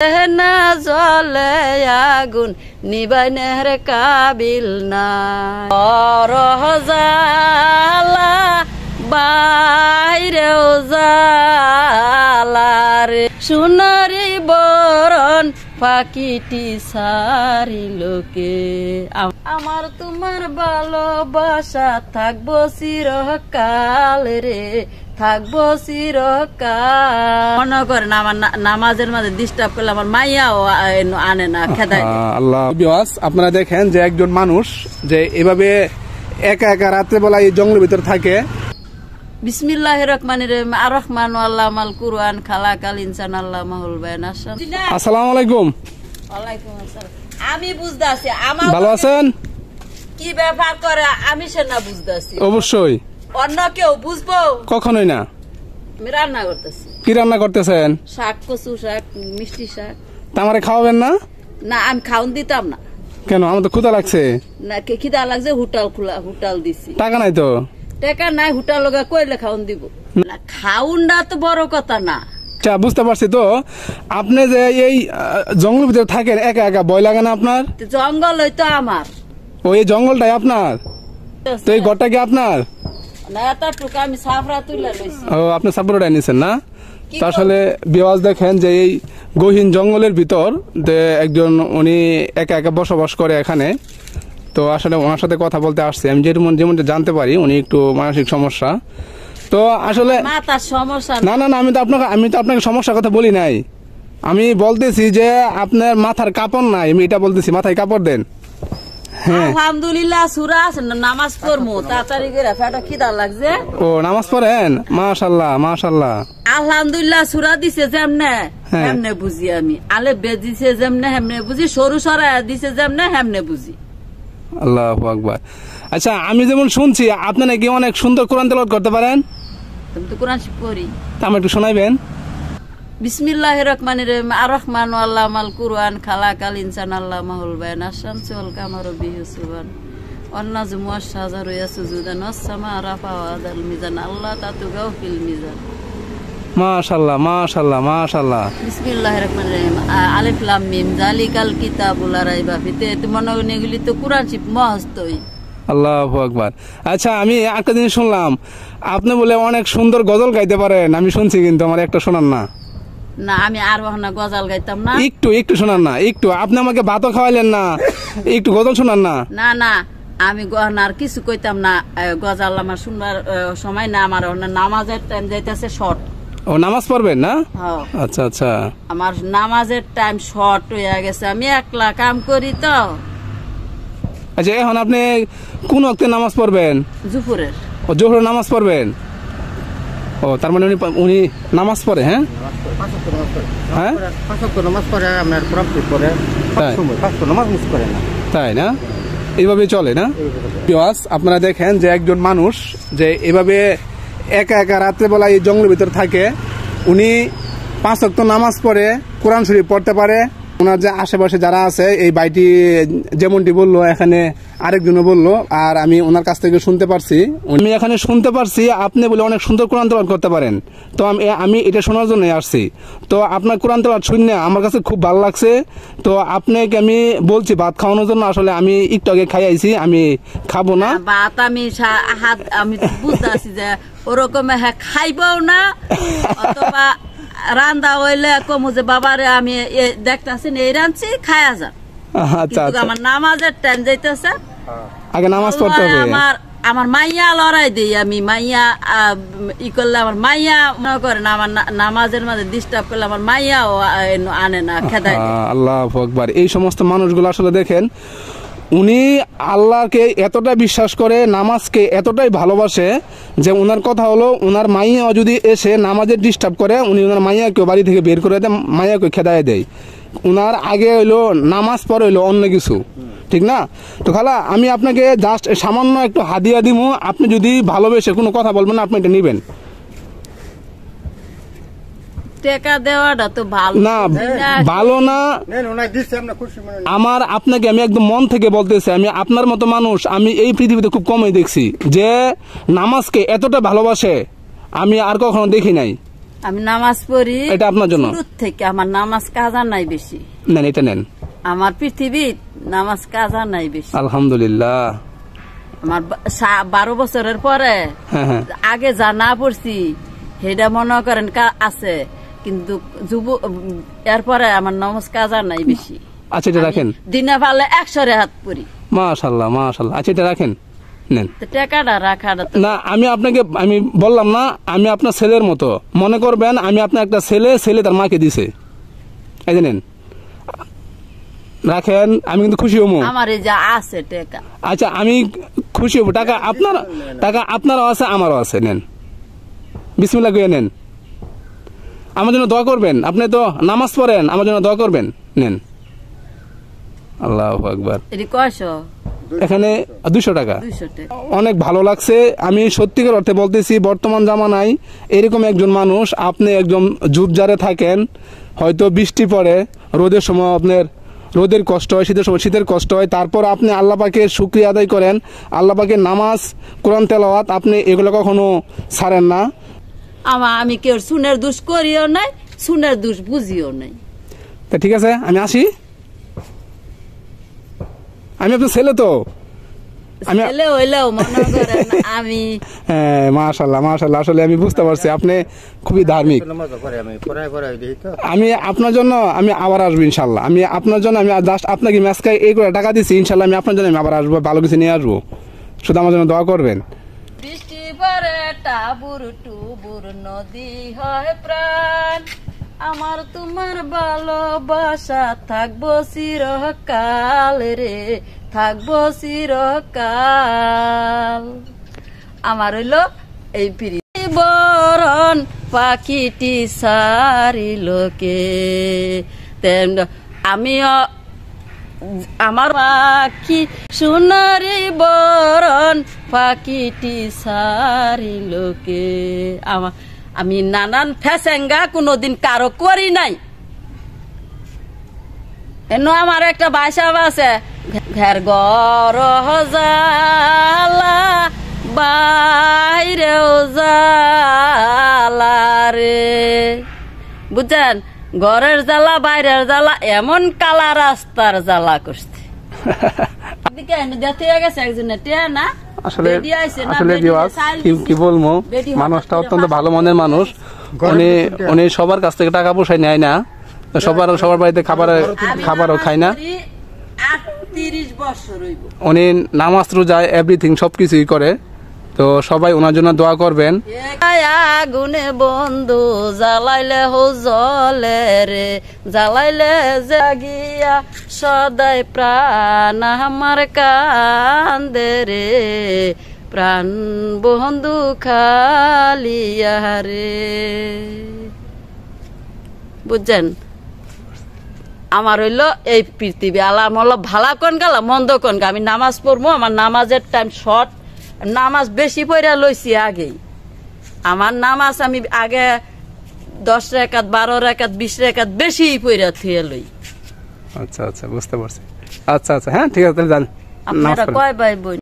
না জলে আগুন নিবাইনের কাবিল না রহজালা বাইরেও জালা রে সোনারি বরণ পাখিটি সারি লোকে আমার তোমার ভালোবাসা থাকবো চিরকাল রে থাকবো চিরকাল মনে করেন আমার নামাজের মাঝে ডিস্টার্ব করলে আমার মাইয়াও আনে না খেদায় আল্লাহ বিওয়াস আপনারা দেখেন যে একজন মানুষ যে এভাবে একা একা রাত্রে বেলা এই জঙ্গলের ভিতর থাকে। বিসমিল্লাহির রহমানির রহিম আর রহমান আল্লামাল কুরআন খালাকাল ইনসান আল্লামাহুল বায়ান। আসসালামু আলাইকুম। ওয়ালাইকুম আসসালাম। আমি বুঝতাছি আমার ভালো আছেন? কি ব্যাপার করে আমি সেনা বুঝতাছি। অবশ্যই অন্য কেউ বুঝবো কখনোই না। আমি রান্না করতেছি। কি রান্না করতেছেন? শাক, কচু শাক, মিষ্টি শাক। তা আমারে খাওয়াবেন না? না আমি খাওন দিতাম না। কেন? আমার তো ক্ষুধা লাগছে। না খিদা লাগছে হোটেল দিছি। টাকা নাই তো? টাকা নাই, হোটেল লগা কইলে খাওন দিব না। খাউনটা তো বড় কথা না। আচ্ছা বুঝতে পারছি। তো আপনি যে এই জঙ্গলের ভিতরে থাকেন একা একা ভয় লাগে না আপনার? জঙ্গল হইতো আমার। ওই জঙ্গলটাই আপনার? তো এই ঘরটা কি আপনার? না এতটুকু আমি সাফরা তুলে লইছি। ও আপনি সাপোর্টটা নিছেন না? তো আসলে বিওয়াজ দেখেন যে এই গহীন জঙ্গলের ভিতর যে একজন উনি একা একা বসবাস করে এখানে। তো আসলে ওনার সাথে কথা বলতে আসছি। আমি যেমনটা জানতে পারি উনি একটু মানসিক সমস্যা। তো আসলে মাথার সমস্যা না না না আমি তো আপনাকে সমস্যার কথা বলি নাই। আমি বলতেছি যে আপনার মাথার কাপড় নাই, আমি এটা বলতেছি মাথায় কাপড় দেন। আলহামদুলিল্লাহ সূরা আছে নামাজ পড়মু তাড়াতাড়ি করে পেটে খিদা লাগছে। ও নামাজ পড়েন? মাশাআল্লাহ মাশাআল্লাহ। আলহামদুলিল্লাহ সূরা দিছে যেমনে হেমনে বুঝি আমি। আলে বেজিছে যেমনে হেমনে বুঝি, সরু সরা দিছে যেমনে হেমনে বুঝি। আল্লাহু আকবার। আচ্ছা আমি যেমন শুনছি আপনি নাকি অনেক সুন্দর কোরআন তেলাওয়াত করতে পারেন। তুমি তো কোরআন পড়ি। তা আমি একটু শোনাইবেন? বিসমিল্লাহির রহমানির রহিম আর রহমান আল্লামাল কুরআন খালাকাল ইনসান আল্লামাহুল বায়ান। আশ-শামসু ওয়াল কামারু বিহুসবান ওয়ান-নাজমু ওয়াশ-শাজারু ইয়াসজুদান ওয়াস-সামা রাফা'আল মিজান আল্লাহ তাতুগাউ ফিল মিজান। মাশাআল্লাহ মাশাআল্লাহ মাশাআল্লাহ। বিসমিল্লাহির রহমানির রহিম আলিফ লাম মিম যালিকাল কিতাবুল লা রাইবা ফিহি। তো মনে হয় এগুলি তো কোরআন শিব মহস্তই। আল্লাহু আকবার। আচ্ছা আমি একটা জিনিস শুনলাম আপনি বলে অনেক সুন্দর গজল গাইতে পারেন। আমি শুনছি কিন্তু আমার একটা শোনান না। না আমি আর না গজল গাইতাম না। একটু শোনান না। একটু আপনি আমাকে ভাতও খাওয়াইলেন না, একটু গজল শোনান না। না না আমি আর কিছু কইতাম না। গজল আমার শুনবার সময় না। আমার নামাজের টাইম যাইতেছে শর্ট। ও নামাজ পড়বেন না? আচ্ছা আচ্ছা আমার নামাজের টাইম শর্ট হয়ে গেছে। আমি একলা কাম করি তো। আচ্ছা এখন আপনি কোন ওয়াক্তে নামাজ পড়বেন? জুহুরের। ও জোহরের নামাজ পড়বেন? ও তার মানে উনি নামাজ পড়ে? হ্যাঁ হ্যাঁ তাই না? এইভাবে চলে না? আপনারা দেখেন যে একজন মানুষ যে এভাবে একা একা রাত্রে বেলা এই জঙ্গলের ভিতর থাকে। উনি 5 ওয়াক্ত নামাজ পড়ে, কোরআন শরীফ পড়তে পারে। ওনার যে আশেপাশে যারা আছে এই ভাইটি যেমনটি বললো এখানে আরেকজনও বললো, আর আমি ওনার কাছ থেকে শুনতে পারছি, আমি এখানে শুনতে পারছি আপনি বলে অনেক সুন্দর কোরআন তেলাওয়াত করতে পারেন। তো আমি এটা শোনার জন্য আসছি। তো আপনার কোরআন তেলাওয়াত শুনে আমার কাছে খুব ভালো লাগছে। তো আপনাকে আমি বলছি ভাত খাওয়ানোর জন্য। আসলে আমি একটু আগে খাই আইছি, আমি খাবো না ভাত। আমি বুঝতে আছি যে ওরকম খাইবও না অথবা রান্দা হইলে কমু যে বাবারে আমি দেখতেছি এই রাঁধছি খায়া যান। আচ্ছা আমার নামাজের টাইম যাইতেছে, আগে নামাজ পড়তে হবে। আমার মাইয়া লড়াই দিই। আমি মাইয়া ই করলে আমার মাইয়া মনে করেন আমার নামাজের মাঝে ডিস্টার্ব করলে আমার মাইয়াও আনে না খেদায়। আল্লাহু আকবার। এই সমস্ত মানুষগুলো আসলে দেখেন উনি আল্লাহকে এতটাই বিশ্বাস করে, নামাজকে এতটাই ভালোবাসে যে ওনার কথা হলো ওনার মাইয়া যদি এসে নামাজের ডিস্টার্ব করে উনি ওনার মাইয়াকে বাড়ি থেকে বের করে দেয়, মাইয়াকে খেদায় দেয়। ওনার আগে হইলো নামাজ, পরে হইলো অন্য কিছু, ঠিক না? তো খালা আমি আপনাকে জাস্ট সামান্য একটু হাদিয়া দিব। আপনি যদি ভালোবেসে কোনো কথা বলবেন না, আপনি এটা নেবেন। টাকা দেওয়াটা তো ভালো না, ভালো না। আমার আপনাকে আমি একদম মন থেকে বলতেছি, আমি আপনার মতো মানুষ আমি এই পৃথিবীতে খুব কমই দেখছি যে নামাজকে এতটা ভালোবাসে। আমি আর কখনো দেখি নাই। আমি নামাজ পড়ি, এটা আপনার জন্য শুরু থেকে আমার নামাজ কাজা নাই বেশি। নেন, এটা নেন। আমার পৃথিবীর নামাজ কাজা নাই বেশি, আলহামদুলিল্লাহ। আমার 12 বছরের পরে আগে যা না পড়ছি সেটা মনে করেন আছে, কিন্তু এরপরে আমার নামাজ কাজা নাই বেশি। আচ্ছা, এটা রাখেন। দিনে পারলে 100 রেখাত পড়ি। মাশাআল্লাহ মাশাআল্লাহ। আচ্ছা, এটা রাখেন, নেন। টাকাটা রাখাটা না, আমি বললাম না আমি আপনার ছেলের মতো মনে করবেন, আমি আপনার একটা ছেলে তার মাকে দিছে, এই যে নেন, রাখেন। আমি কিন্তু খুশি হবো। আমার এই যা আছে টাকা। আচ্ছা, আমি খুশি হবো। টাকা আপনারও আছে, আমারও আছে, নেন। বিসমিল্লাহ কইয়া নেন। আমার জন্য দোয়া করবেন। আপনি তো নামাজ পড়েন, আমার জন্য দোয়া করবেন, নেন। আল্লাহু আকবার। এখানে 200 টাকা। অনেক ভালো লাগছে। আমি সত্যিকার অর্থে বলতেছি, বর্তমান জামানায় এরকম একজন মানুষ, আপনি একজন ঝুপঝাড়ে থাকেন, হয়তো বৃষ্টি পড়ে, রোদের সময় আপনার রোদের কষ্ট হয়, শীতের সময় শীতের কষ্ট হয়, তারপর আপনি আল্লাহ পাকের শুকরিয়া আদায় করেন, আল্লাহ পাকের নামাজ, কোরআন তেলাওয়াত, আপনি এগুলো কখনো ছাড়েন না। আমি কেউ সুনের দোষ করিও নাই, সুনের দোষ বুঝিও নাই। তা ঠিক আছে, আমি আসি। আমি আপনার ছেলে তো, মাশাআল্লাহ মাশাআল্লাহ। আসলে আমি বুঝতে পারছি আপনি খুবই ধার্মিক। আমি আপনার জন্য আমি আবার আসবো ইনশাল্লাহ। আমি আপনার জন্য আমি জাস্ট আপনাকে ম্যাচকে এই করে টাকা দিচ্ছি, ইনশাল্লাহ আমি আপনার জন্য আমি আবার আসবো, ভালো কিছু নিয়ে আসবো। শুধু আমার জন্য দোয়া করবেন। বৃষ্টি পরে টাবুর টুবুর নদী হয় প্রাণ, আমার তোমার ভালোবাসা থাকবো চিরকাল রে, থাকবো চিরকাল। আমার হইলো এই প্রিয় বরণ পাখিটি সারিলোকে, আমিও আমার পাখি সোনারি বরণ পাখিটি সারিলোকে। আমি নানান ফেসেঙ্গা কোনোদিন কারো করি নাই। এনো আমার একটা ভাষা আছে, ঘের ঘর জালা বাইরেও জালা রে, বুঝছেন? ঘরের জ্বালা বাইরের জ্বালা, এমন কালা রাস্তার জ্বালা করছে। আসলে কি বলবো, মানুষটা অত্যন্ত ভালো মনের মানুষ। উনি সবার কাছ থেকে টাকা পয়সা নেয় না, সবার বাড়িতে খাবারও খায় না। 30 বছর উনি নামাজ রোজা এভরিথিং সবকিছুই করে। তো সবাই ওনার জন্য দোয়া করবেন। আগুনে বন্ধু জ্বালাইলে হো জলে রে, জ্বালাইলে জাগিয়া সদাই প্রাণ আমার কান্দে রে, প্রাণ বন্ধু খালিয়া রে। বুঝছেন? আমার হইলো এই পৃথিবী, আলাম হলো ভালা কোন গেলা মন্দ কোন গা। আমি নামাজ পড়বো, আমার নামাজের টাইম শর্ট, নামাজ বেশি পড়া লইছি আগেই। আমার নামাজ আমি আগে 10 রাকাত 12 রাকাত 20 রাকাত বেশি পড়া থুয়ে লই। আচ্ছা আচ্ছা, বুঝতে পারছি। আচ্ছা আচ্ছা, হ্যাঁ ঠিক আছে, তাহলে যান। আপনারা কয় ভাই বোন?